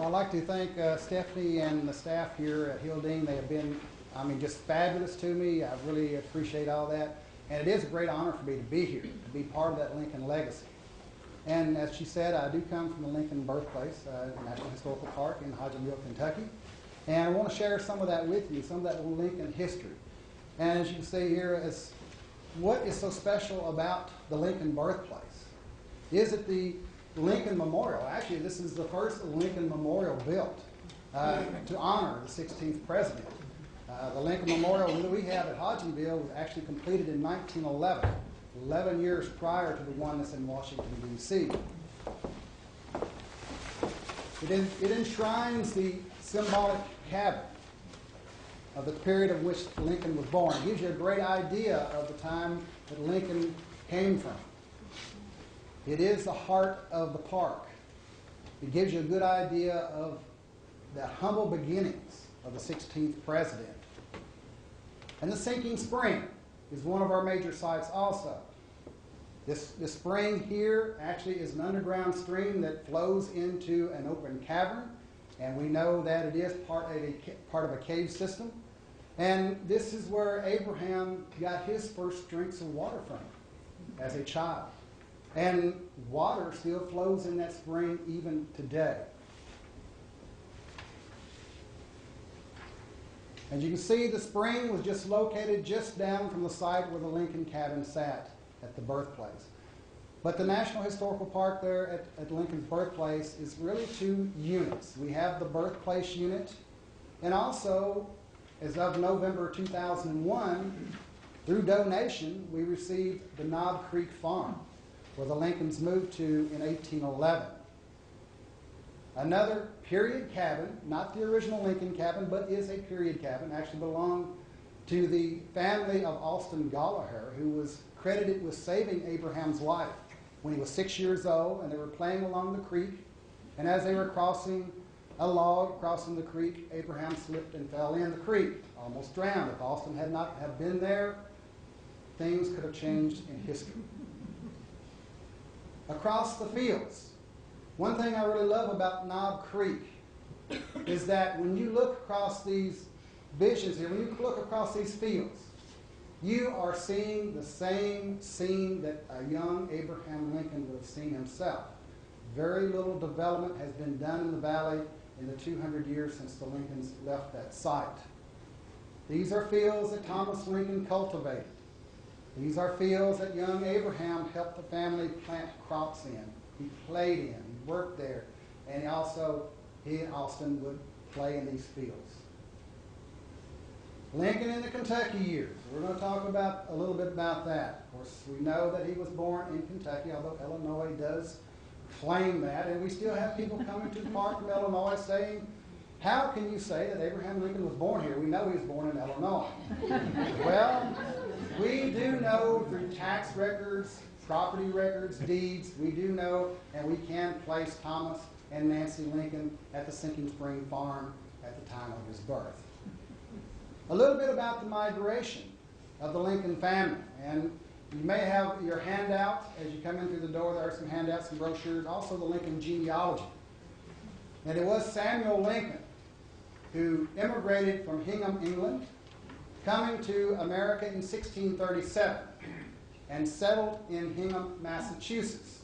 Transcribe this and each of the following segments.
I'd like to thank Stephanie and the staff here at Hildene. They have been, just fabulous to me. I really appreciate all that. And it is a great honor for me to be here, to be part of that Lincoln legacy. And as she said, I do come from the Lincoln birthplace, National Historical Park in Hodgenville, Kentucky. And I want to share some of that with you, some of that Lincoln history. And as you can see here, what is so special about the Lincoln birthplace? Is it the Lincoln Memorial? Actually, this is the first Lincoln Memorial built to honor the 16th president. The Lincoln Memorial that we have at Hodgenville was actually completed in 1911, 11 years prior to the one that's in Washington, D.C. It enshrines the symbolic cabin of the period of which Lincoln was born. It gives you a great idea of the time that Lincoln came from. It is the heart of the park. It gives you a good idea of the humble beginnings of the 16th president. And the sinking spring is one of our major sites also. This spring here actually is an underground stream that flows into an open cavern, and we know that it is part of a cave system. And this is where Abraham got his first drinks of water from as a child. And water still flows in that spring even today. As you can see, the spring was just located just down from the site where the Lincoln cabin sat at the birthplace. But the National Historical Park there at Lincoln's birthplace is really two units. We have the birthplace unit, and also, as of November 2001, through donation, we received the Knob Creek Farm, where the Lincolns moved to in 1811. Another period cabin, not the original Lincoln cabin, but is a period cabin, actually belonged to the family of Alston Gallagher, who was credited with saving Abraham's life when he was 6 years old, and they were playing along the creek, and as they were crossing a log, crossing the creek, Abraham slipped and fell in the creek, almost drowned. If Alston had not have been there, things could have changed in history. Across the fields, one thing I really love about Knob Creek is that when you look across these visions here, when you look across these fields, you are seeing the same scene that a young Abraham Lincoln would have seen himself. Very little development has been done in the valley in the 200 years since the Lincolns left that site. These are fields that Thomas Lincoln cultivated. These are fields that young Abraham helped the family plant crops in. He played in, he worked there, and he and Alston would play in these fields. Lincoln in the Kentucky years. We're going to talk about a little bit about that. Of course, we know that he was born in Kentucky, although Illinois does claim that, and we still have people coming to the park from Illinois saying, how can you say that Abraham Lincoln was born here? We know he was born in Illinois. Well, we do know through tax records, property records, deeds, we do know, and we can place Thomas and Nancy Lincoln at the Sinking Spring Farm at the time of his birth. A little bit about the migration of the Lincoln family, and you may have your handout as you come in through the door. There are some handouts and brochures, also the Lincoln genealogy. And it was Samuel Lincoln who immigrated from Hingham, England, coming to America in 1637 and settled in Hingham, Massachusetts.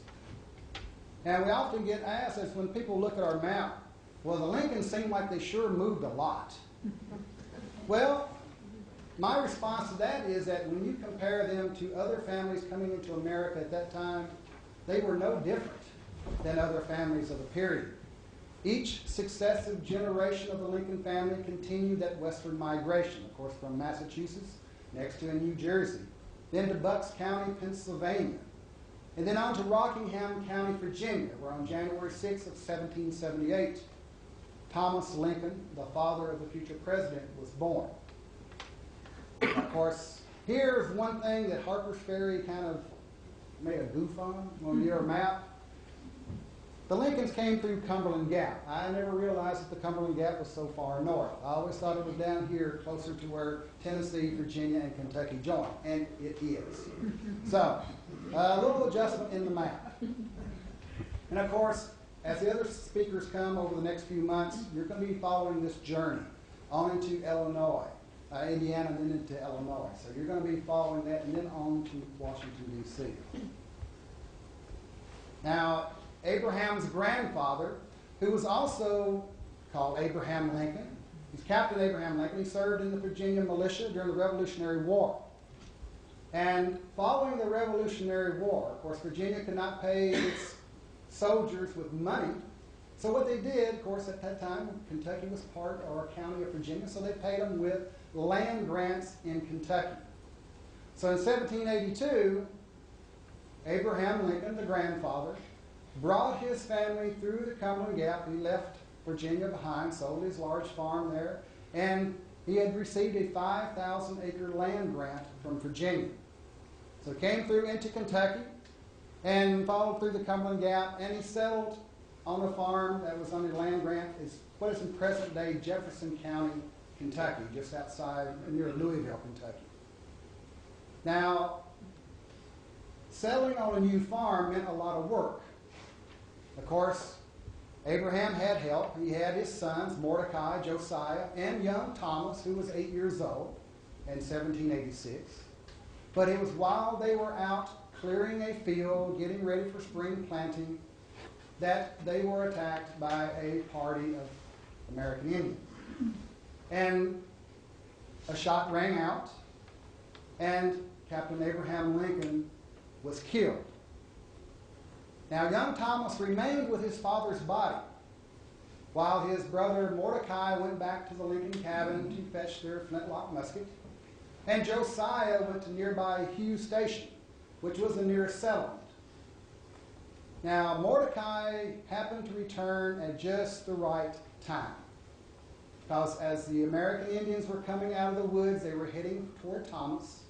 And we often get asked, as when people look at our map, well, the Lincolns seem like they sure moved a lot. Well, my response to that is that when you compare them to other families coming into America at that time, they were no different than other families of the period. Each successive generation of the Lincoln family continued that westward migration, of course, from Massachusetts, next to New Jersey, then to Bucks County, Pennsylvania, and then on to Rockingham County, Virginia, where on January 6th of 1778, Thomas Lincoln, the father of the future president, was born. Of course, here's one thing that Harper's Ferry kind of made a goof on your map. The Lincolns came through Cumberland Gap. I never realized that the Cumberland Gap was so far north. I always thought it was down here closer to where Tennessee, Virginia, and Kentucky join, and it is. So, a little adjustment in the map. And of course, as the other speakers come over the next few months, you're going to be following this journey on into Illinois, Indiana, and then into Illinois. So you're going to be following that and then on to Washington, D.C. Now, Abraham's grandfather, who was also called Abraham Lincoln, he's Captain Abraham Lincoln. He served in the Virginia militia during the Revolutionary War. And following the Revolutionary War, of course, Virginia could not pay its soldiers with money. So what they did, of course, at that time, Kentucky was part or a county of Virginia, so they paid them with land grants in Kentucky. So in 1782, Abraham Lincoln, the grandfather, brought his family through the Cumberland Gap. He left Virginia behind, sold his large farm there, and he had received a 5,000-acre land grant from Virginia. So he came through into Kentucky and followed through the Cumberland Gap, and he settled on a farm that was under land grant. Is what is in present-day Jefferson County, Kentucky, just outside near Louisville, Kentucky. Now, settling on a new farm meant a lot of work. Of course, Abraham had help. He had his sons, Mordecai, Josiah, and young Thomas, who was 8 years old in 1786. But it was while they were out clearing a field, getting ready for spring planting, that they were attacked by a party of American Indians. And a shot rang out, and Captain Abraham Lincoln was killed. Now, young Thomas remained with his father's body, while his brother Mordecai went back to the Lincoln cabin to fetch their flintlock musket, and Josiah went to nearby Hughes Station, which was the nearest settlement. Now, Mordecai happened to return at just the right time, because as the American Indians were coming out of the woods, they were heading toward Thomas.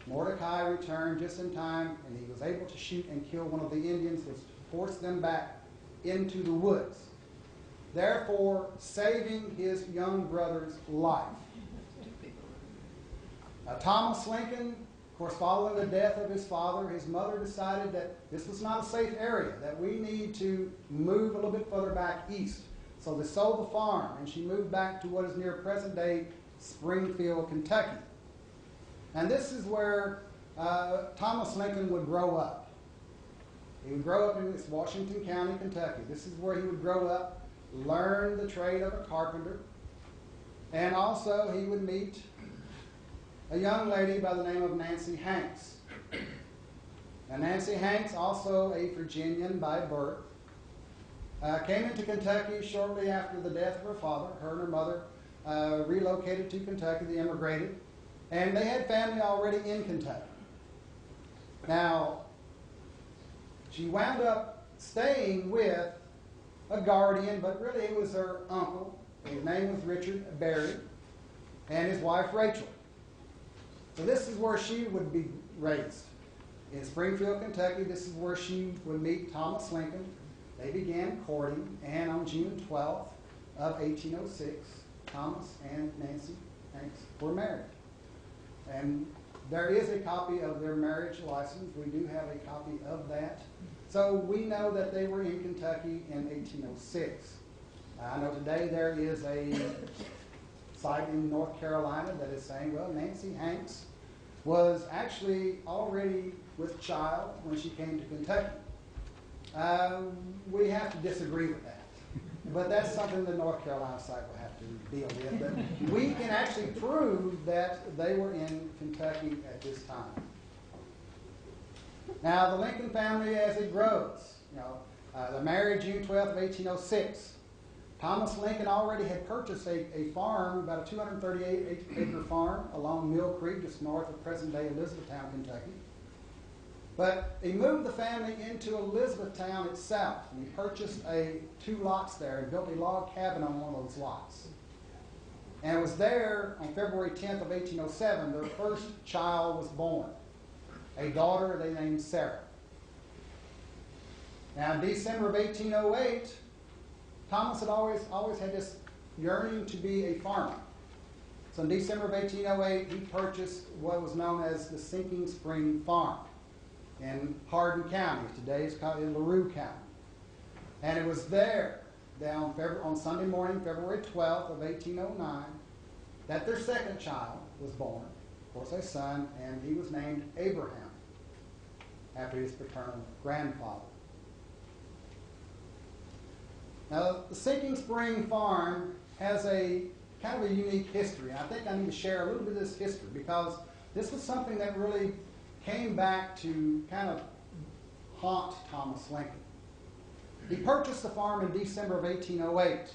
Mordecai returned just in time, and he was able to shoot and kill one of the Indians, which forced them back into the woods, therefore saving his young brother's life. Thomas Lincoln, of course, following the death of his father, his mother decided that this was not a safe area, that we need to move a little bit further back east. So they sold the farm, and she moved back to what is near present-day Springfield, Kentucky. And this is where Thomas Lincoln would grow up. He would grow up in this Washington County, Kentucky. This is where he would grow up, learn the trade of a carpenter, and also he would meet a young lady by the name of Nancy Hanks. And Nancy Hanks, also a Virginian by birth, came into Kentucky shortly after the death of her father. Her and her mother relocated to Kentucky. They immigrated. And they had family already in Kentucky. Now, she wound up staying with a guardian, but really it was her uncle. His name was Richard Berry, and his wife Rachel. So this is where she would be raised. In Springfield, Kentucky, this is where she would meet Thomas Lincoln. They began courting, and on June 12th of 1806, Thomas and Nancy Hanks were married. And there is a copy of their marriage license. We do have a copy of that. So we know that they were in Kentucky in 1806. I know today there is a site in North Carolina that is saying, well, Nancy Hanks was actually already with child when she came to Kentucky. We have to disagree with that. But that's something the North Carolina site will have to deal with. But we can actually prove that they were in Kentucky at this time. Now, the Lincoln family, as it grows, the marriage June 12th of 1806. Thomas Lincoln already had purchased a farm, about a 238-acre farm along Mill Creek, just north of present-day Elizabethtown, Kentucky. But he moved the family into Elizabethtown itself, and he purchased 2 lots there and built a log cabin on one of those lots. And it was there on February 10th of 1807 their first child was born, a daughter they named Sarah. Now, in December of 1808, Thomas had always had this yearning to be a farmer. So in December of 1808, he purchased what was known as the Sinking Spring Farm in Hardin County. Today it's called in LaRue County. And it was there, down on Sunday morning, February 12th of 1809, that their second child was born, of course a son, and he was named Abraham, after his paternal grandfather. Now, the Sinking Spring Farm has a kind of a unique history. I think I need to share a little bit of this history because this was something that really came back to kind of haunt Thomas Lincoln. He purchased the farm in December of 1808.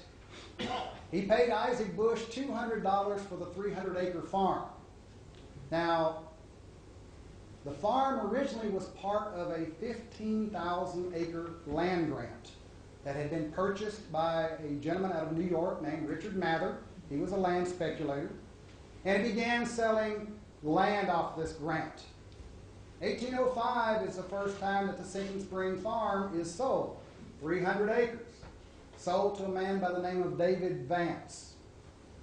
He paid Isaac Bush $200 for the 300-acre farm. Now, the farm originally was part of a 15,000-acre land grant that had been purchased by a gentleman out of New York named Richard Mather. He was a land speculator. And he began selling land off this grant. 1805 is the first time that the Sinking Spring Farm is sold. 300 acres. Sold to a man by the name of David Vance.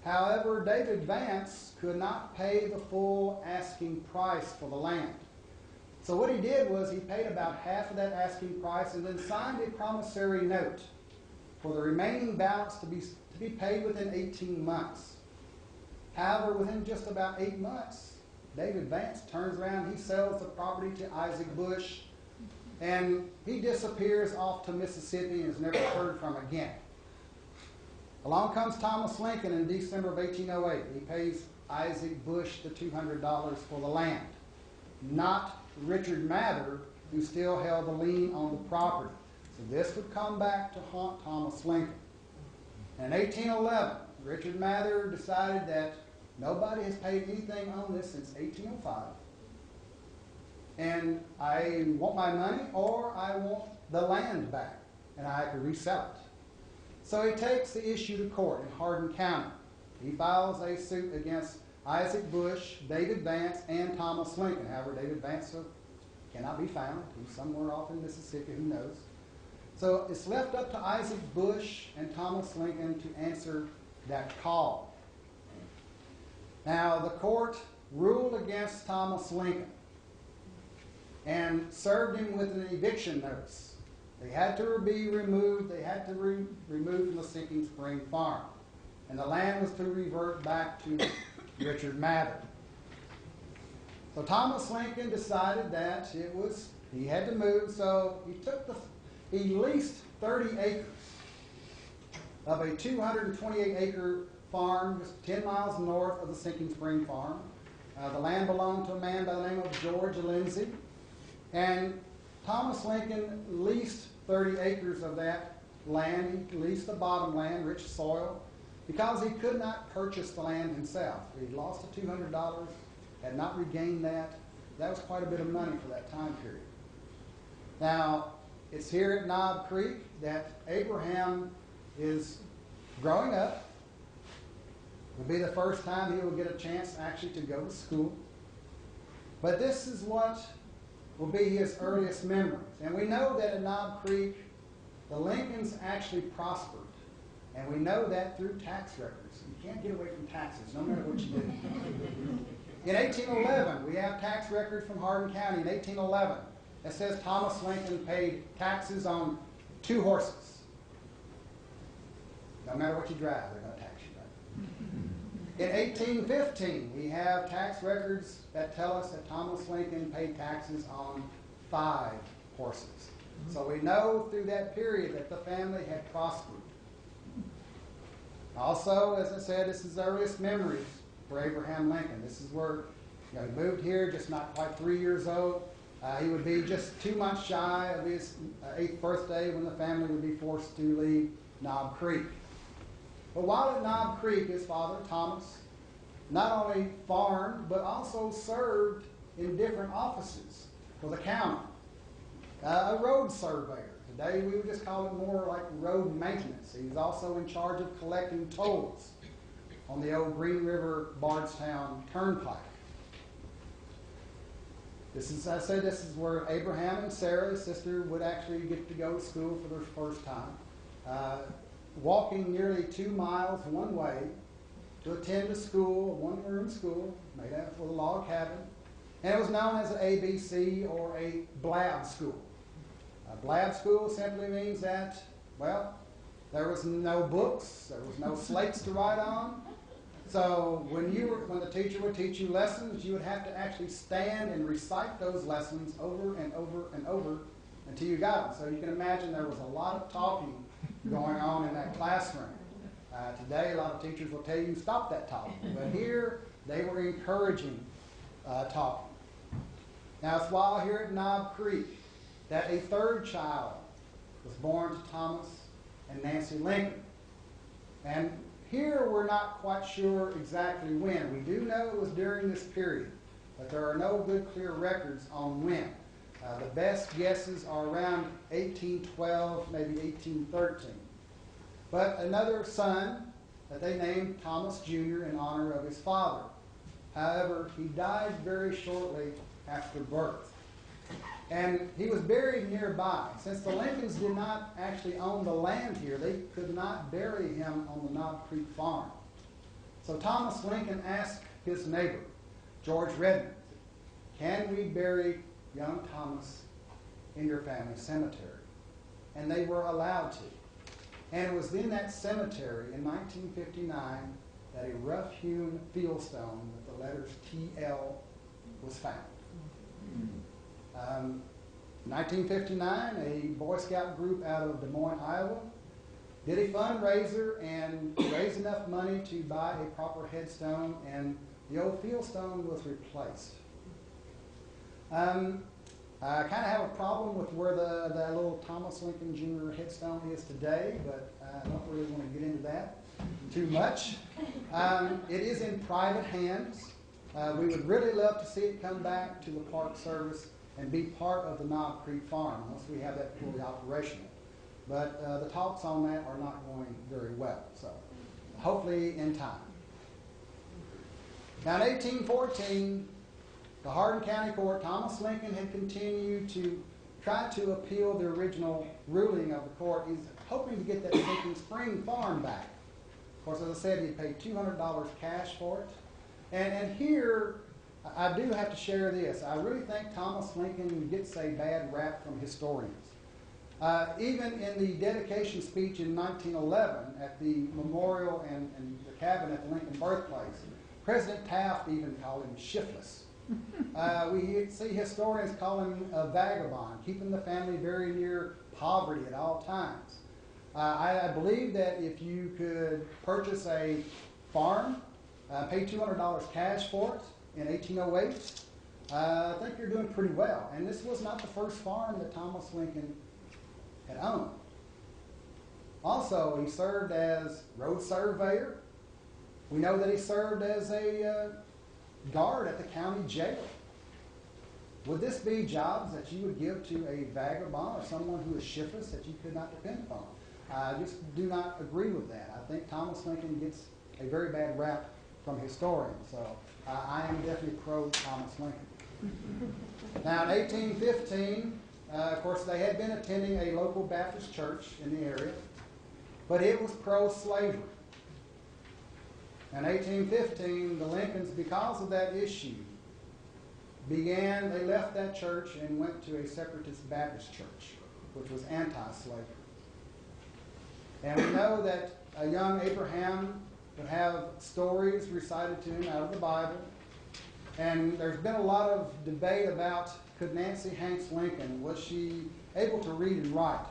However, David Vance could not pay the full asking price for the land. So what he did was he paid about half of that asking price and then signed a promissory note for the remaining balance to be paid within 18 months. However, within just about 8 months, David Vance turns around, he sells the property to Isaac Bush, and he disappears off to Mississippi and is never heard from again. Along comes Thomas Lincoln in December of 1808. He pays Isaac Bush the $200 for the land, not Richard Mather, who still held the lien on the property. So this would come back to haunt Thomas Lincoln. And in 1811, Richard Mather decided that nobody has paid anything on this since 1805. And I want my money or I want the land back and I can resell it. So he takes the issue to court in Hardin County. He files a suit against Isaac Bush, David Vance, and Thomas Lincoln. However, David Vance cannot be found. He's somewhere off in Mississippi, who knows. So it's left up to Isaac Bush and Thomas Lincoln to answer that call. Now, the court ruled against Thomas Lincoln and served him with an eviction notice. They had to be removed. They had to be removed from the Sinking Spring Farm. And the land was to revert back to Richard Mather. So Thomas Lincoln decided that he had to move, so he leased 30 acres of a 228-acre farm just 10 miles north of the Sinking Spring Farm. The land belonged to a man by the name of George Lindsay. And Thomas Lincoln leased 30 acres of that land. He leased the bottom land, rich soil, because he could not purchase the land himself. He lost the $200, had not regained that. That was quite a bit of money for that time period. Now, it's here at Knob Creek that Abraham is growing up. It will be the first time he will get a chance actually to go to school. But this is what will be his earliest memories. And we know that at Knob Creek, the Lincolns actually prospered. And we know that through tax records. You can't get away from taxes, no matter what you do. In 1811, we have tax records from Hardin County in 1811 that says Thomas Lincoln paid taxes on 2 horses. No matter what you drive, they're going to tax you, right? In 1815, we have tax records that tell us that Thomas Lincoln paid taxes on 5 horses. So we know through that period that the family had prospered. Also, as I said, this is the earliest memories for Abraham Lincoln. This is where he moved here, just not quite 3 years old. He would be just 2 months shy of his 8th birthday when the family would be forced to leave Knob Creek. But while at Knob Creek, his father, Thomas, not only farmed, but also served in different offices for the county. A road surveyor. Today we would just call it more like road maintenance. He was also in charge of collecting tolls on the old Green River Bardstown Turnpike. This is, I said, this is where Abraham and Sarah, his sister, would actually get to go to school for their first time. Walking nearly 2 miles one way to attend a school, a one-room school, made out with a log cabin. And it was known as an ABC or a blab school. A blab school simply means that Well, there was no books, there was no slates to write on. So when the teacher would teach you lessons, you would have to actually stand and recite those lessons over and over and over until you got them. So you can imagine there was a lot of talking going on in that classroom. Today, a lot of teachers will tell you stop that talking, but here they were encouraging talking. Now, it's while here at Knob Creek that a third child was born to Thomas and Nancy Lincoln. And here we're not quite sure exactly when. We do know it was during this period, but there are no good clear records on when. The best guesses are around 1812, maybe 1813. But another son that they named Thomas Jr. in honor of his father. However, he died very shortly after birth. And he was buried nearby. Since the Lincolns did not actually own the land here, they could not bury him on the Knob Creek farm. So Thomas Lincoln asked his neighbor, George Redmond, can we bury young Thomas in your family cemetery? And they were allowed to. And it was in that cemetery in 1959 that a rough-hewn fieldstone with the letters TL was found. 1959, a Boy Scout group out of Des Moines, Iowa, did a fundraiser and raised enough money to buy a proper headstone, and the old fieldstone was replaced. I kind of have a problem with where that little Thomas Lincoln Jr. headstone is today, but I don't really want to get into that too much. It is in private hands. We would really love to see it come back to the Park Service and be part of the Knob Creek Farm once we have that fully operational. But the talks on that are not going very well, so hopefully in time. Now in 1814, the Hardin County Court, Thomas Lincoln had continued to try to appeal the original ruling of the court. He's hoping to get that Sinking Spring farm back. Of course, as I said, he paid $200 cash for it. And here, I do have to share this. I really think Thomas Lincoln gets a bad rap from historians. Even in the dedication speech in 1911 at the memorial and the cabin at the Lincoln Birthplace, President Taft even called him shiftless. We see historians call him a vagabond, keeping the family very near poverty at all times. I believe that if you could purchase a farm, pay $200 cash for it in 1808, I think you're doing pretty well. And this was not the first farm that Thomas Lincoln had owned. Also, he served as road surveyor. We know that he served as a guard at the county jail. Would this be jobs that you would give to a vagabond or someone who is shiftless that you could not depend upon? I just do not agree with that. I think Thomas Lincoln gets a very bad rap from historians, so I am definitely pro-Thomas Lincoln. Now in 1815, of course, they had been attending a local Baptist church in the area, but it was pro-slavery. In 1815, the Lincolns, because of that issue, they left that church and went to a separatist Baptist church, which was anti-slavery. And we know that a young Abraham would have stories recited to him out of the Bible. And there's been a lot of debate about, could Nancy Hanks Lincoln, was she able to read and write?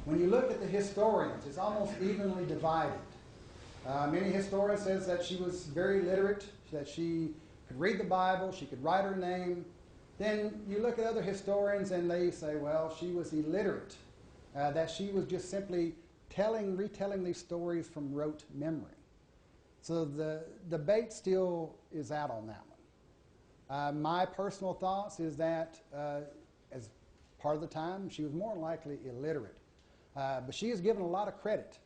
When you look at the historians, it's almost evenly divided. Many historians says that she was very literate, that she could read the Bible, she could write her name. Then you look at other historians and they say, well, she was illiterate, that she was just simply retelling these stories from rote memory. So the debate still is out on that one. My personal thoughts is that as part of the time, she was more likely illiterate. But she is given a lot of credit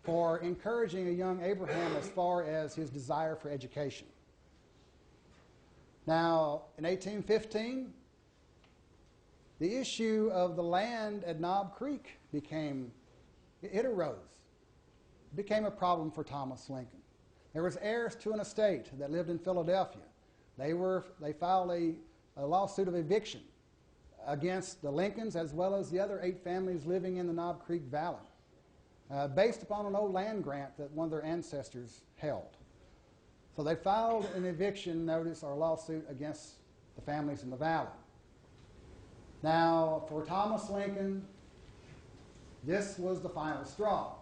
for encouraging a young Abraham as far as his desire for education. Now, in 1815, the issue of the land at Knob Creek arose. It became a problem for Thomas Lincoln. There was heirs to an estate that lived in Philadelphia. They filed a lawsuit of eviction against the Lincolns as well as the other 8 families living in the Knob Creek Valley, based upon an old land grant that one of their ancestors held. So they filed an eviction notice or lawsuit against the families in the valley. Now, for Thomas Lincoln, this was the final straw.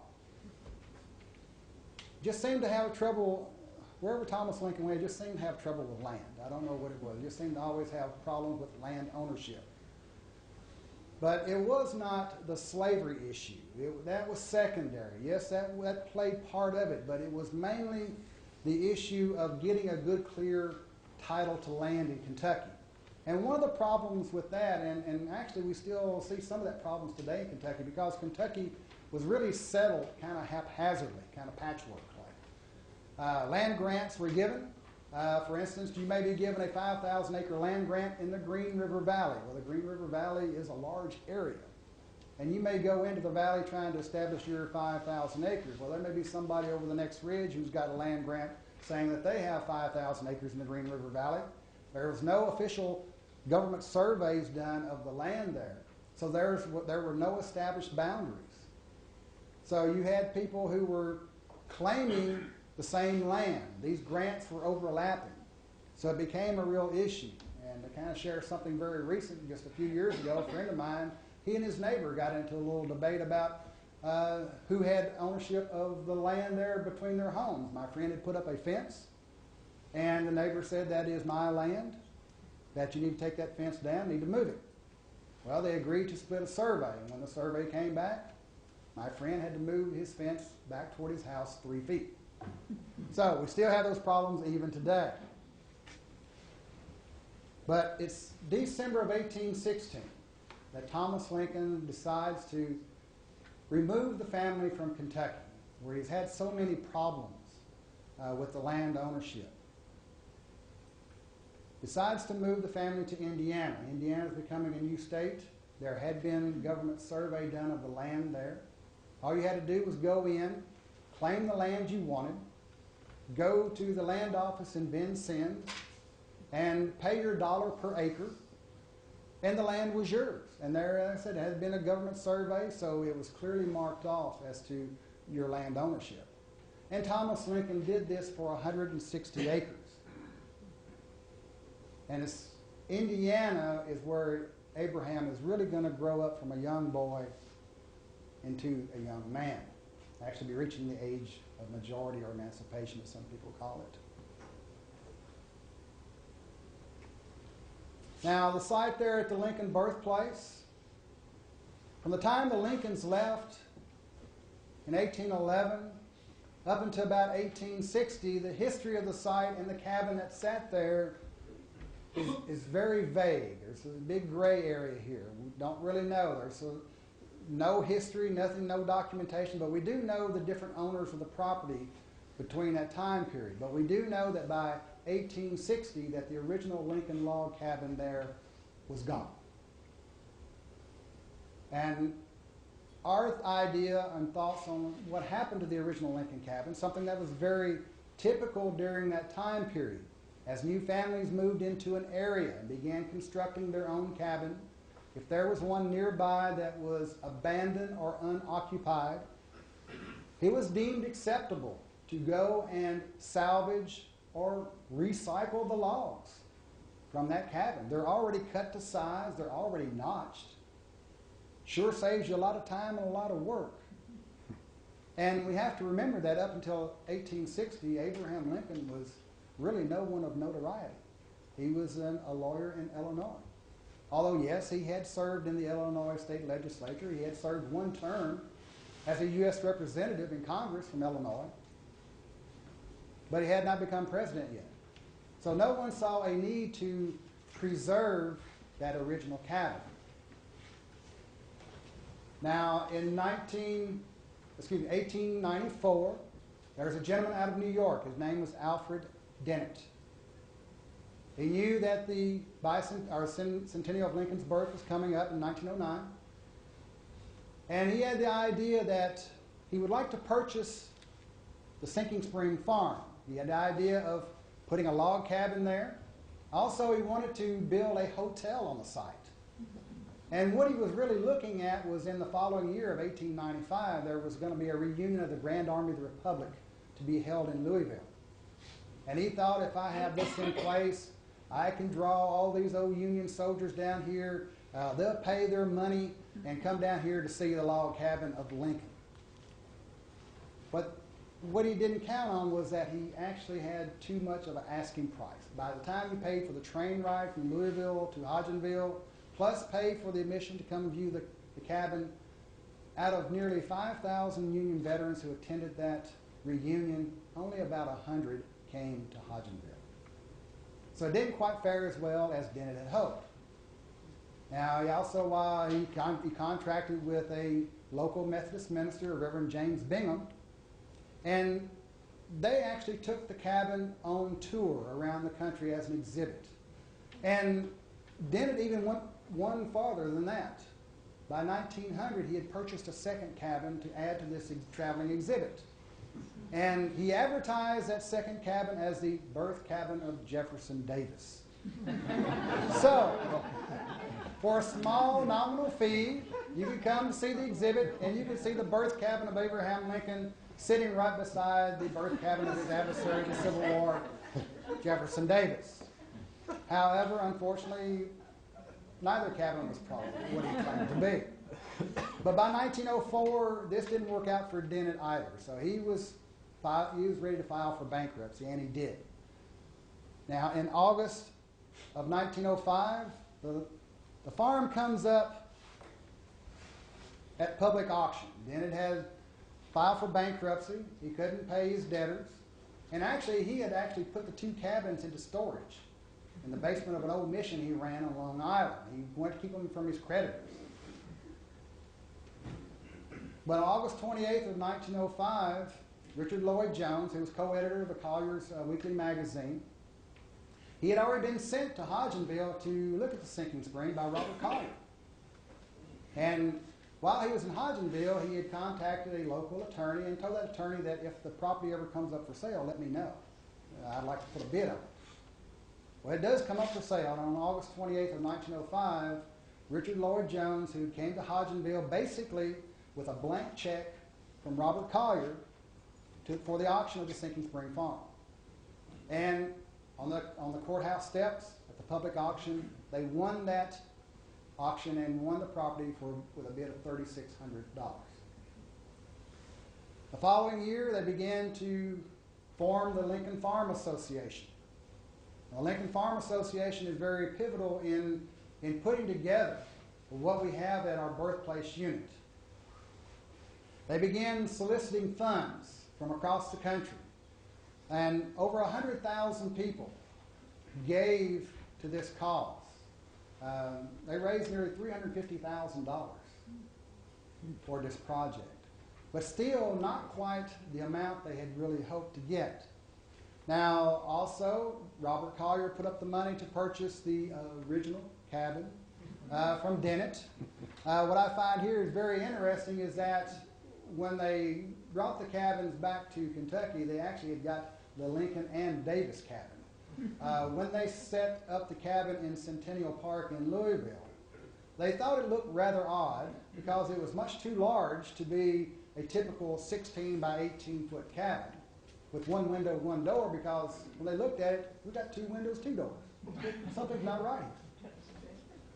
Just seemed to have trouble, wherever Thomas Lincoln went, just seemed to have trouble with land. I don't know what it was. Just seemed to always have problems with land ownership. But it was not the slavery issue. That was secondary. Yes, that played part of it, but it was mainly the issue of getting a good, clear title to land in Kentucky. And one of the problems with that, and actually we still see some of that problems today in Kentucky, because Kentucky was really settled kind of haphazardly, kind of patchwork like. Land grants were given. For instance, you may be given a 5,000-acre land grant in the Green River Valley. Well, the Green River Valley is a large area. And you may go into the valley trying to establish your 5,000 acres. Well, there may be somebody over the next ridge who's got a land grant saying that they have 5,000 acres in the Green River Valley. There was no official government surveys done of the land there. So there were no established boundaries. So you had people who were claiming the same land. These grants were overlapping. So it became a real issue. And to kind of share something very recent, just a few years ago, a friend of mine, he and his neighbor got into a little debate about who had ownership of the land there between their homes. My friend had put up a fence, and the neighbor said, "That is my land, that you need to take that fence down, need to move it." Well, they agreed to split a survey, and when the survey came back, my friend had to move his fence back toward his house 3 feet. So we still have those problems even today. But it's December of 1816 that Thomas Lincoln decides to remove the family from Kentucky, where he's had so many problems with the land ownership. Decides to move the family to Indiana. Indiana is becoming a new state. There had been a government survey done of the land there. All you had to do was go in, claim the land you wanted, go to the land office in Vincennes, and pay your $1 per acre, and the land was yours. And there, as I said, had been a government survey, so it was clearly marked off as to your land ownership. And Thomas Lincoln did this for 160 acres. And Indiana is where Abraham is really going to grow up from a young boy into a young man. Actually be reaching the age of majority or emancipation, as some people call it. Now, the site there at the Lincoln Birthplace, from the time the Lincolns left in 1811 up until about 1860, the history of the site and the cabin that sat there is very vague. There's a big gray area here. We don't really know. There's no history, nothing, no documentation, but we do know the different owners of the property between that time period. But we do know that by 1860 that the original Lincoln log cabin there was gone. And our idea and thoughts on what happened to the original Lincoln cabin, something that was very typical during that time period. As new families moved into an area and began constructing their own cabin, if there was one nearby that was abandoned or unoccupied, it was deemed acceptable to go and salvage or recycle the logs from that cabin. They're already cut to size, they're already notched. Sure saves you a lot of time and a lot of work. And we have to remember that up until 1860, Abraham Lincoln was really no one of notoriety. He was a lawyer in Illinois. Although, yes, he had served in the Illinois state legislature. He had served one term as a U.S. representative in Congress from Illinois. But he had not become president yet. So no one saw a need to preserve that original cabin. Now, in 1894, there was a gentleman out of New York. His name was Alfred Dennett. He knew that the centennial of Lincoln's birth was coming up in 1909. And he had the idea that he would like to purchase the Sinking Spring Farm. He had the idea of putting a log cabin there. Also, he wanted to build a hotel on the site. And what he was really looking at was in the following year of 1895, there was going to be a reunion of the Grand Army of the Republic to be held in Louisville. And he thought, if I have this in place, I can draw all these old Union soldiers down here. They'll pay their money and come down here to see the log cabin of Lincoln. But what he didn't count on was that he actually had too much of an asking price. By the time he paid for the train ride from Louisville to Hodgenville, plus paid for the admission to come view the cabin, out of nearly 5,000 Union veterans who attended that reunion, only about 100 came to Hodgenville. So it didn't quite fare as well as Dennett had hoped. Now, he also he contracted with a local Methodist minister, Reverend James Bingham, and they actually took the cabin on tour around the country as an exhibit. And Dennett even went one farther than that. By 1900, he had purchased a second cabin to add to this traveling exhibit. And he advertised that second cabin as the birth cabin of Jefferson Davis. So, for a small nominal fee, you could come to see the exhibit, and you could see the birth cabin of Abraham Lincoln sitting right beside the birth cabin of his adversary in the Civil War, Jefferson Davis. However, unfortunately, neither cabin was probably what he claimed to be. But by 1904, this didn't work out for Dennett either. So he was ready to file for bankruptcy, and he did. Now, in August of 1905, the farm comes up at public auction. Dennett had filed for bankruptcy. He couldn't pay his debtors. And actually, he had actually put the two cabins into storage in the basement of an old mission he ran on Long Island. He wanted to keep them from his creditors. But on August 28th of 1905, Richard Lloyd Jones, who was co-editor of the Collier's Weekly Magazine, he had already been sent to Hodgenville to look at the sinking spring by Robert Collier. And while he was in Hodgenville, he had contacted a local attorney and told that attorney that if the property ever comes up for sale, let me know. I'd like to put a bid on it. Well, it does come up for sale, and on August 28th of 1905, Richard Lloyd Jones, who came to Hodgenville basically with a blank check from Robert Collier for the auction of the Sinking Spring Farm. And on the courthouse steps at the public auction, they won that auction and won the property with a bid of $3,600. The following year, they began to form the Lincoln Farm Association. The Lincoln Farm Association is very pivotal in putting together what we have at our Birthplace unit. They began soliciting funds from across the country, and over 100,000 people gave to this cause. They raised nearly $350,000 for this project, but still not quite the amount they had really hoped to get. Now, also, Robert Collier put up the money to purchase the original cabin from Dennett. What I find here is very interesting is that when they brought the cabins back to Kentucky, they actually had got the Lincoln and Davis cabin. When they set up the cabin in Centennial Park in Louisville, they thought it looked rather odd because it was much too large to be a typical 16 by 18 foot cabin with one window, one door, because when they looked at it, we got two windows, two doors. Something's not right.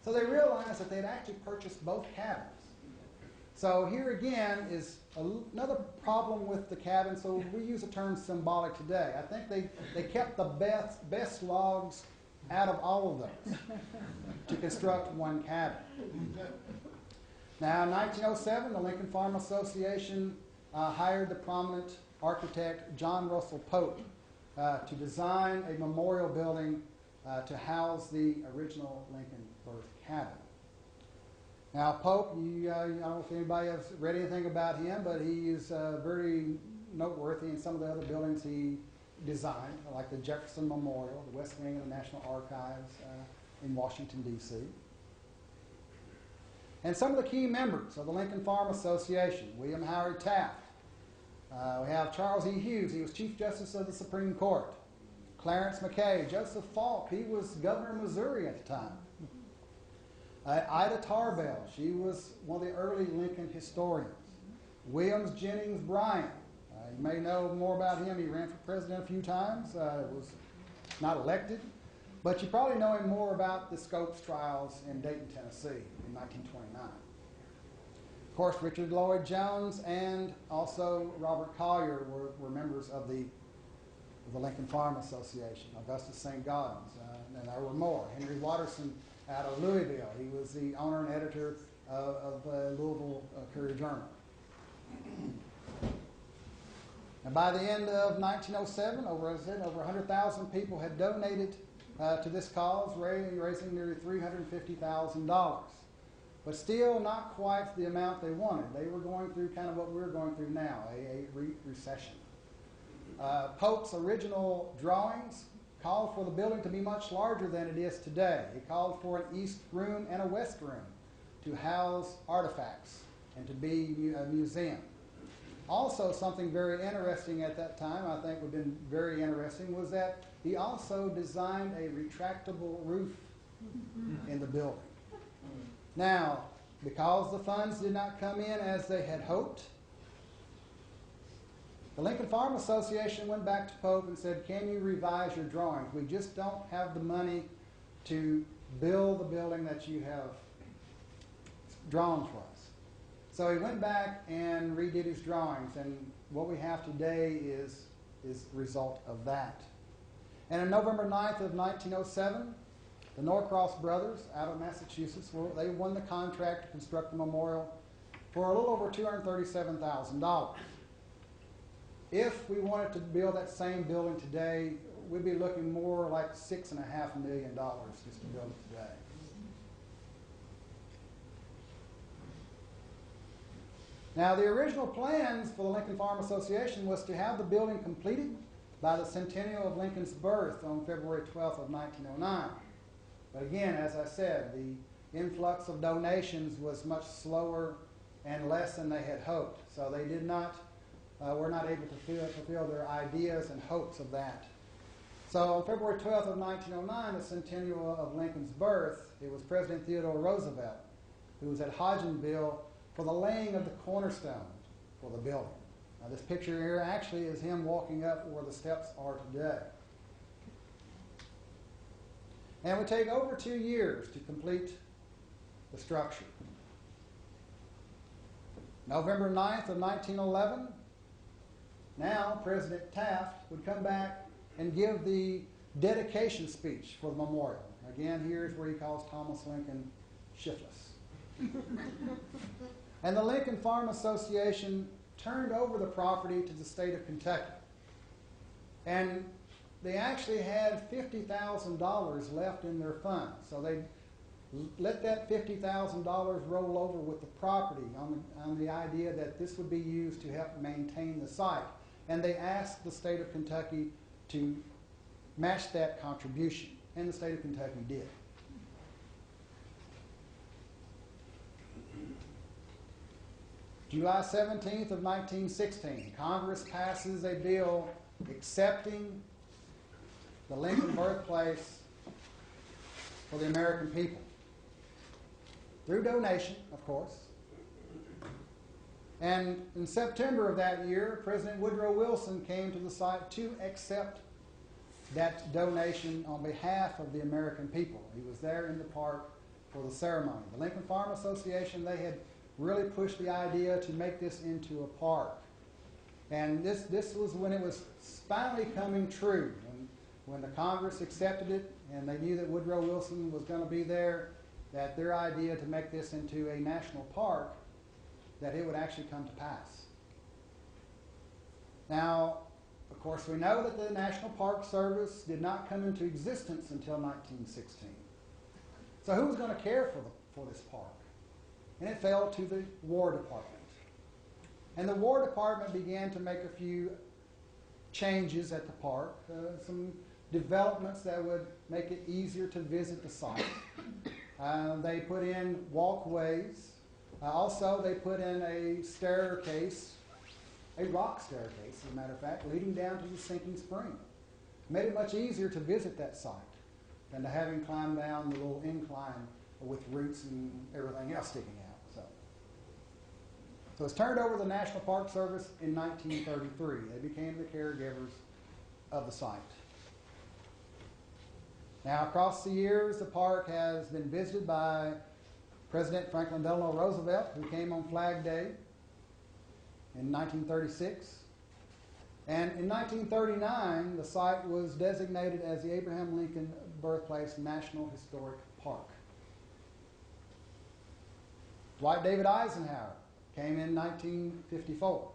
So they realized that they'd actually purchased both cabins. So here again is another problem with the cabin. So we use the term symbolic today. I think they kept the best logs out of all of those to construct one cabin. Now, in 1907, the Lincoln Farm Association hired the prominent architect John Russell Pope to design a memorial building to house the original Lincoln birth cabin. Now, Pope, I don't know if anybody has read anything about him, but he is very noteworthy in some of the other buildings he designed, like the Jefferson Memorial, the West Wing of the National Archives in Washington, D.C. And some of the key members of the Lincoln Farm Association: William Howard Taft. We have Charles E. Hughes. He was Chief Justice of the Supreme Court. Clarence Mackay. Joseph Falk. He was governor of Missouri at the time. Ida Tarbell, she was one of the early Lincoln historians. Williams Jennings Bryan, you may know more about him. He ran for president a few times, was not elected. But you probably know him more about the Scopes trials in Dayton, Tennessee in 1929. Of course, Richard Lloyd Jones and also Robert Collier were members of the Lincoln Farm Association. Augustus St. Gaudens, and there were more. Henry Watterson out of Louisville. He was the owner and editor of Louisville Courier-Journal. And by the end of 1907, over 100,000 people had donated to this cause, raising nearly $350,000. But still not quite the amount they wanted. They were going through kind of what we're going through now, a recession. Pope's original drawings called for the building to be much larger than it is today. He called for an east room and a west room to house artifacts and to be a museum. Also, something very interesting at that time, I think would have been very interesting, was that he also designed a retractable roof in the building. Now, because the funds did not come in as they had hoped, the Lincoln Farm Association went back to Pope and said, can you revise your drawings? We just don't have the money to build the building that you have drawn for us. So he went back and redid his drawings, and what we have today is the result of that. And on November 9th of 1907, the Norcross brothers out of Massachusetts, they won the contract to construct the memorial for a little over $237,000. If we wanted to build that same building today, we'd be looking more like $6.5 million just to build it today. Now, the original plans for the Lincoln Farm Association was to have the building completed by the centennial of Lincoln's birth on February 12th of 1909. But again, as I said, the influx of donations was much slower and less than they had hoped. So they were not able to fulfill their ideas and hopes of that. So on February 12th of 1909, the centennial of Lincoln's birth, it was President Theodore Roosevelt who was at Hodgenville for the laying of the cornerstone for the building. Now, this picture here actually is him walking up where the steps are today. And it would take over 2 years to complete the structure. November 9th of 1911, now President Taft would come back and give the dedication speech for the memorial. Again, here's where he calls Thomas Lincoln shiftless. And the Lincoln Farm Association turned over the property to the state of Kentucky. And they actually had $50,000 left in their funds. So they let that $50,000 roll over with the property on the idea that this would be used to help maintain the site. And they asked the state of Kentucky to match that contribution. And the state of Kentucky did. July 17th of 1916, Congress passes a bill accepting the Lincoln birthplace for the American people. Through donation, of course. And in September of that year, President Woodrow Wilson came to the site to accept that donation on behalf of the American people. He was there in the park for the ceremony. The Lincoln Farm Association, they had really pushed the idea to make this into a park. And this was when it was finally coming true. When the Congress accepted it and they knew that Woodrow Wilson was going to be there, that their idea to make this into a national park, that it would actually come to pass. Now, of course, we know that the National Park Service did not come into existence until 1916. So who was going to care for this park? And it fell to the War Department. And the War Department began to make a few changes at the park, some developments that would make it easier to visit the site. They put in walkways. Also, they put in a staircase, a rock staircase, as a matter of fact, leading down to the sinking spring. Made it much easier to visit that site than to having climbed down the little incline with roots and everything else sticking out. So it's turned over to the National Park Service in 1933. They became the caregivers of the site. Now, across the years, the park has been visited by President Franklin Delano Roosevelt, who came on Flag Day in 1936. And in 1939, the site was designated as the Abraham Lincoln Birthplace National Historic Park. Dwight David Eisenhower came in 1954.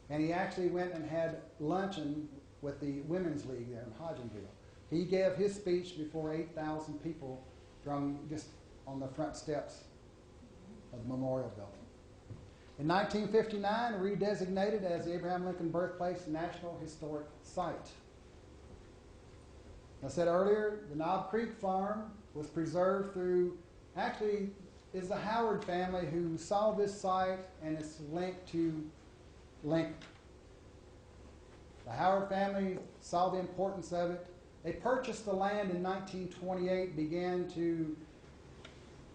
And he actually went and had luncheon with the Women's League there in Hodgenville. He gave his speech before 8,000 people from just on the front steps of the Memorial Building. In 1959, redesignated as the Abraham Lincoln Birthplace National Historic Site. I said earlier, the Knob Creek Farm was preserved through, actually, is the Howard family who saw this site and it's linked to Lincoln. The Howard family saw the importance of it. They purchased the land in 1928, began to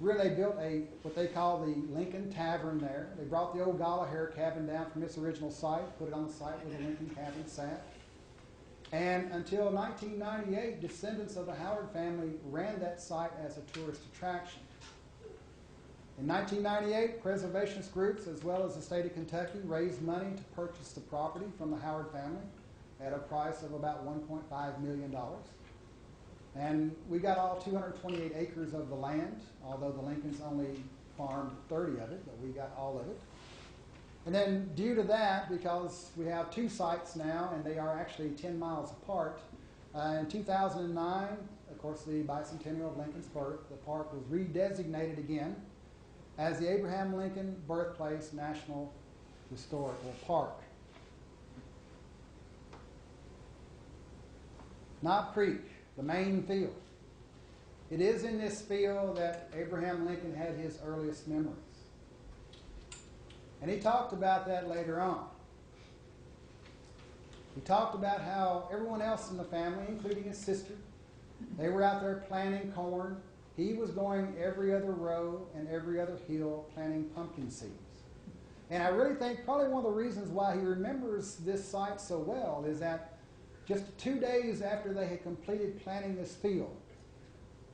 really built what they call the Lincoln Tavern there. They brought the old Gallagher cabin down from its original site, put it on the site where the Lincoln cabin sat. And until 1998, descendants of the Howard family ran that site as a tourist attraction. In 1998, preservationist groups as well as the state of Kentucky raised money to purchase the property from the Howard family at a price of about $1.5 million. And we got all 228 acres of the land, although the Lincolns only farmed 30 of it, but we got all of it. And then due to that, because we have two sites now, and they are actually 10 miles apart, in 2009, of course, the bicentennial of Lincoln's birth, the park was redesignated again as the Abraham Lincoln Birthplace National Historical Park. Knob Creek, the main field. It is in this field that Abraham Lincoln had his earliest memories. And he talked about that later on. He talked about how everyone else in the family, including his sister, they were out there planting corn. He was going every other row and every other hill planting pumpkin seeds. And I really think probably one of the reasons why he remembers this site so well is that just 2 days after they had completed planting this field,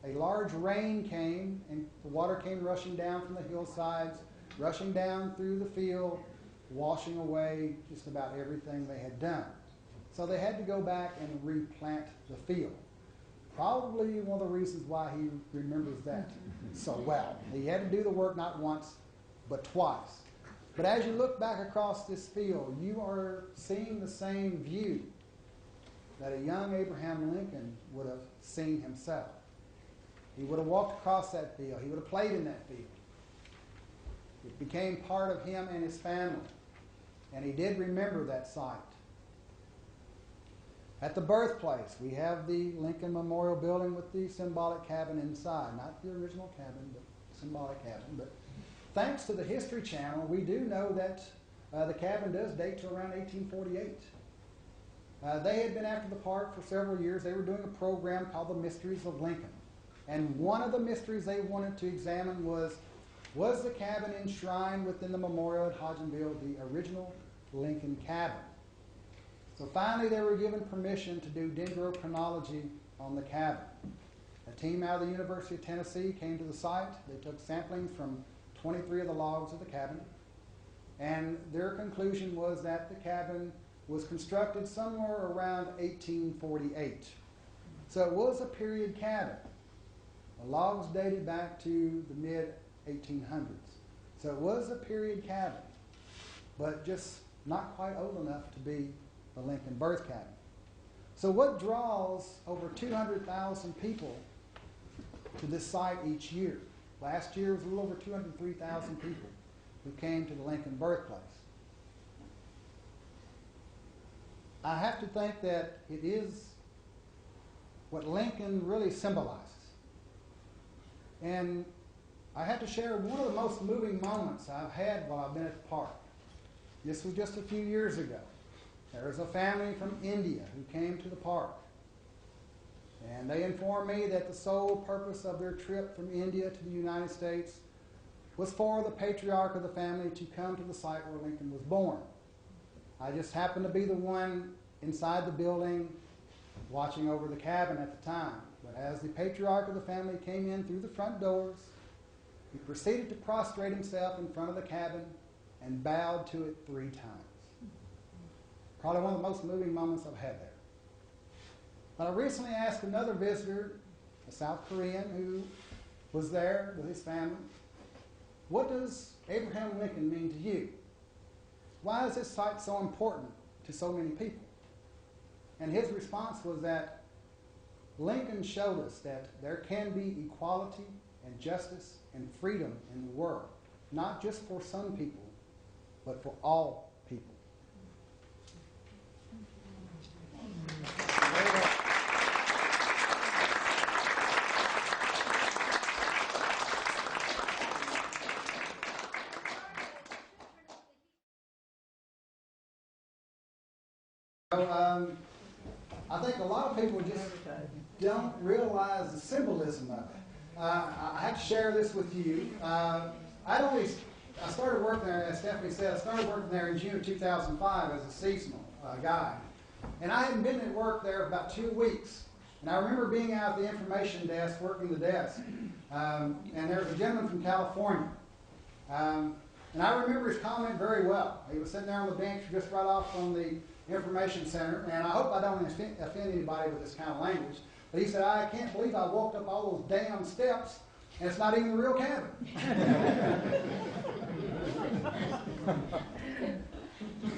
a large rain came and the water came rushing down from the hillsides, rushing down through the field, washing away just about everything they had done. So they had to go back and replant the field. Probably one of the reasons why he remembers that so well. He had to do the work not once, but twice. But as you look back across this field, you are seeing the same view that a young Abraham Lincoln would have seen himself. He would have walked across that field. He would have played in that field. It became part of him and his family. And he did remember that site. At the birthplace, we have the Lincoln Memorial Building with the symbolic cabin inside. Not the original cabin, but symbolic cabin. But thanks to the History Channel, we do know that the cabin does date to around 1848. They had been after the park for several years. They were doing a program called The Mysteries of Lincoln. And one of the mysteries they wanted to examine was the cabin enshrined within the memorial at Hodgenville, the original Lincoln cabin? So finally they were given permission to do dendrochronology on the cabin. A team out of the University of Tennessee came to the site. They took samplings from 23 of the logs of the cabin. And their conclusion was that the cabin was constructed somewhere around 1848. So it was a period cabin. The logs dated back to the mid-1800s. So it was a period cabin, but just not quite old enough to be the Lincoln birth cabin. So what draws over 200,000 people to this site each year? Last year was a little over 203,000 people who came to the Lincoln birthplace. I have to think that it is what Lincoln really symbolizes. And I have to share one of the most moving moments I've had while I've been at the park. This was just a few years ago. There was a family from India who came to the park. And they informed me that the sole purpose of their trip from India to the United States was for the patriarch of the family to come to the site where Lincoln was born. I just happened to be the one inside the building watching over the cabin at the time. But as the patriarch of the family came in through the front doors, he proceeded to prostrate himself in front of the cabin and bowed to it 3 times. Probably one of the most moving moments I've had there. But I recently asked another visitor, a South Korean who was there with his family, what does Abraham Lincoln mean to you? Why is this site so important to so many people? And his response was that Lincoln showed us that there can be equality and justice and freedom in the world, not just for some people, but for all people. I think a lot of people just don't realize the symbolism of it. I have to share this with you. I started working there, as Stephanie said, I started working there in June of 2005 as a seasonal guy. And I hadn't been at work there about 2 weeks. And I remember being out at the information desk, working the desk. And there was a gentleman from California. And I remember his comment very well. He was sitting there on the bench just right off from the information center. And I hope I don't offend anybody with this kind of language. But he said, I can't believe I walked up all those damn steps and it's not even the real cabin.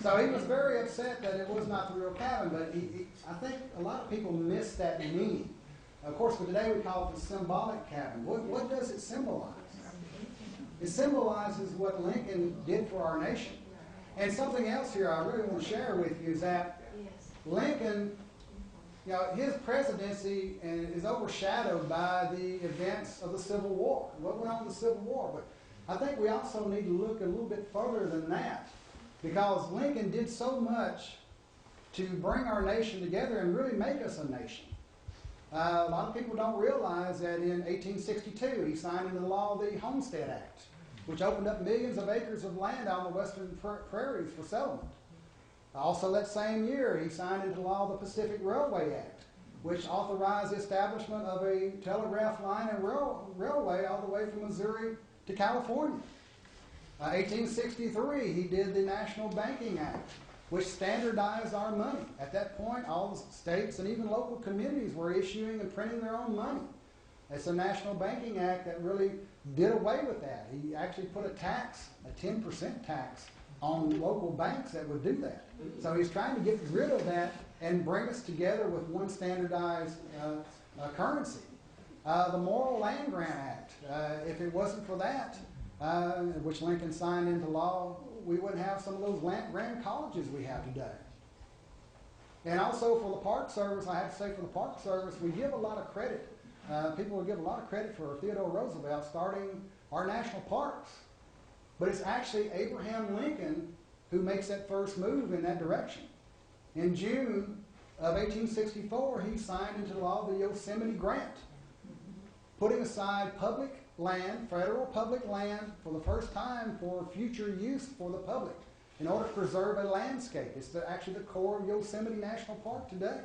So he was very upset that it was not the real cabin, but I think a lot of people miss that meaning. Of course, for today we call it the symbolic cabin. What does it symbolize? It symbolizes what Lincoln did for our nation. And something else here I really want to share with you is that Lincoln, his presidency is overshadowed by the events of the Civil War, what went on in the Civil War. But I think we also need to look a little bit further than that, because Lincoln did so much to bring our nation together and really make us a nation. A lot of people don't realize that in 1862 he signed into law the Homestead Act, which opened up millions of acres of land on the western prairies for settlement. Also that same year, he signed into law the Pacific Railway Act, which authorized the establishment of a telegraph line and railway all the way from Missouri to California. 1863, he did the National Banking Act, which standardized our money. At that point, all the states and even local communities were issuing and printing their own money. It's a National Banking Act that really did away with that. He actually put a tax, a 10% tax, on local banks that would do that. So he's trying to get rid of that and bring us together with one standardized currency. The Morrill Land Grant Act, if it wasn't for that, which Lincoln signed into law, we wouldn't have some of those land colleges we have today. And also for the Park Service, I have to say for the Park Service, we give a lot of credit. People will give a lot of credit for Theodore Roosevelt starting our national parks. But it's actually Abraham Lincoln who makes that first move in that direction. In June of 1864, he signed into law the Yosemite Grant, putting aside public land, federal public land, for the first time for future use for the public in order to preserve a landscape. It's actually the core of Yosemite National Park today.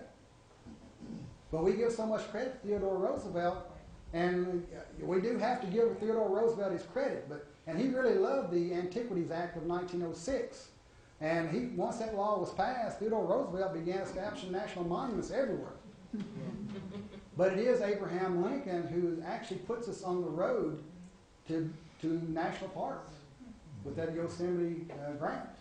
But we give so much credit to Theodore Roosevelt, and we do have to give Theodore Roosevelt his credit, and he really loved the Antiquities Act of 1906. And once that law was passed, Theodore Roosevelt began establishing national monuments everywhere. But it is Abraham Lincoln who actually puts us on the road to national parks with that Yosemite grant.